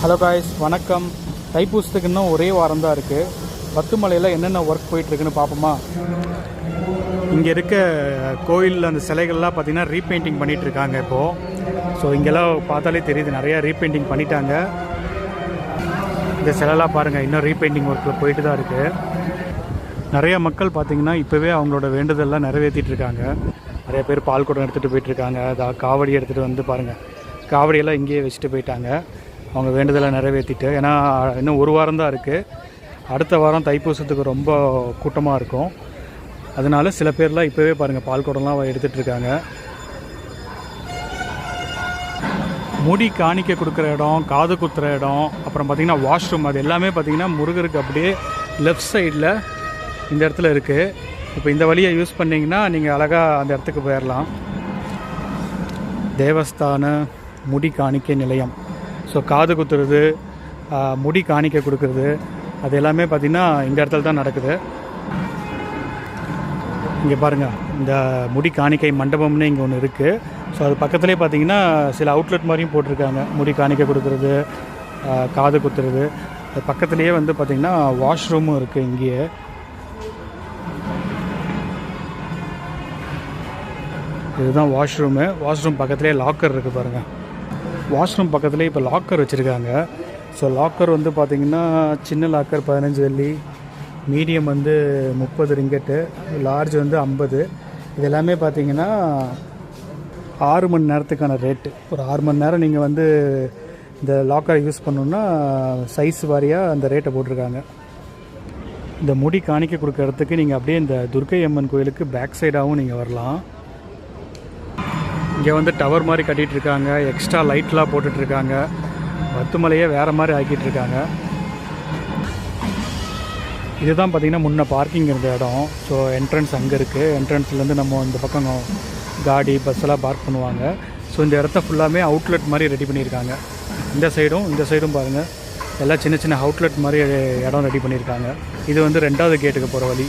Hello guys, வணக்கம். தைப்பூசத்துக்கு இன்னும் ஒரே வாரம் தான் இருக்குது. பத்துமலையில் என்னென்ன ஒர்க் போயிட்டுருக்குன்னு பார்ப்போமா? இங்கே இருக்க கோயிலில் அந்த சிலைகள்லாம் பார்த்திங்கன்னா ரீபெயிண்டிங் பண்ணிகிட்ருக்காங்க இப்போது. ஸோ இங்கெல்லாம் பார்த்தாலே தெரியுது, நிறையா ரீபெயிண்டிங் பண்ணிட்டாங்க. இந்த சிலைலாம் பாருங்கள், இன்னும் ரீபெயிண்டிங் ஒர்க்கில் போயிட்டு தான் இருக்குது. நிறைய மக்கள் பார்த்திங்கன்னா இப்போவே அவங்களோட வேண்டுதல்லாம் நிறைவேற்றிட்டு இருக்காங்க. நிறைய பேர் பால் குடம் எடுத்துகிட்டு போயிட்டுருக்காங்க. காவடி எடுத்துகிட்டு வந்து பாருங்கள், காவடியெல்லாம் இங்கேயே வச்சுட்டு போயிட்டாங்க. அவங்க வேண்டுதலை நிறைவேற்றிட்டு. ஏன்னா இன்னும் ஒரு வாரம் தான் இருக்குது. அடுத்த வாரம் தைப்பூசத்துக்கு ரொம்ப கூட்டமாக இருக்கும். அதனால சில பேர்லாம் இப்போவே பாருங்கள் பால் குடம்லாம் எடுத்துகிட்டு இருக்காங்க. முடி காணிக்க கொடுக்குற இடம், காது குத்துற இடம், அப்புறம் பார்த்திங்கன்னா வாஷ்ரூம், அது எல்லாமே பார்த்திங்கன்னா முருகருக்கு அப்படியே லெஃப்ட் சைடில் இந்த இடத்துல இருக்குது. இப்போ இந்த வழியை யூஸ் பண்ணிங்கன்னா நீங்கள் அழகாக அந்த இடத்துக்கு போயிடலாம். தேவஸ்தான முடி காணிக்கை நிலையம். ஸோ காது குத்துறது, முடி காணிக்க கொடுக்குறது, அது எல்லாமே பார்த்திங்கன்னா இந்த இடத்துல தான் நடக்குது. இங்கே பாருங்கள், இந்த முடி காணிக்கை மண்டபம்னு இங்கே ஒன்று இருக்குது. ஸோ அது பக்கத்துலேயே பார்த்திங்கன்னா சில அவுட்லெட் மாதிரியும் போட்டிருக்காங்க. முடி காணிக்க கொடுக்குறது, காது குத்துறது. அது பக்கத்துலேயே வந்து பார்த்திங்கன்னா வாஷ்ரூமும் இருக்குது. இங்கேயே இதுதான் வாஷ்ரூமு. வாஷ்ரூம் பக்கத்துலேயே லாக்கர் இருக்குது பாருங்கள். வாஷ்ரூம் பக்கத்துலேயே இப்போ லாக்கர் வச்சுருக்காங்க. ஸோ லாக்கர் வந்து பார்த்திங்கன்னா சின்ன லாக்கர் 15 வெள்ளி, மீடியம் வந்து 30 ரிங்கெட்டு, லார்ஜ் வந்து 50. இது எல்லாமே பார்த்திங்கன்னா 6 மணி நேரத்துக்கான ரேட்டு. ஒரு 6 மணி நேரம் நீங்கள் வந்து இந்த லாக்கரை யூஸ் பண்ணணுன்னா சைஸ் வாரியாக அந்த ரேட்டை போட்டிருக்காங்க. இந்த முடி காணிக்க கொடுக்குற இடத்துக்கு நீங்கள் அப்படியே இந்த துர்க்கை அம்மன் கோயிலுக்கு பேக் சைடாகவும் நீங்கள் வரலாம். இங்கே வந்து டவர் மாதிரி கட்டிகிட்ருக்காங்க. எக்ஸ்ட்ரா லைட்லாம் போட்டுட்ருக்காங்க. பத்துமலையே வேறு மாதிரி ஆக்கிட்டுருக்காங்க. இதுதான் பார்த்திங்கன்னா முன்ன பார்க்கிங் இருந்த இடம். ஸோ என்ட்ரன்ஸ் அங்கே இருக்குது. என்ட்ரன்ஸ்லேருந்து நம்ம இந்த பக்கம் காடி பஸ்ஸெல்லாம் பார்க் பண்ணுவாங்க. ஸோ இந்த இடத்த ஃபுல்லாமே அவுட்லெட் மாதிரி ரெடி பண்ணியிருக்காங்க. இந்த சைடும் பாருங்கள், எல்லாம் சின்ன சின்ன அவுட்லெட் மாதிரி இடம் ரெடி பண்ணியிருக்காங்க. இது வந்து 2வது கேட்டுக்கு போகிற வழி.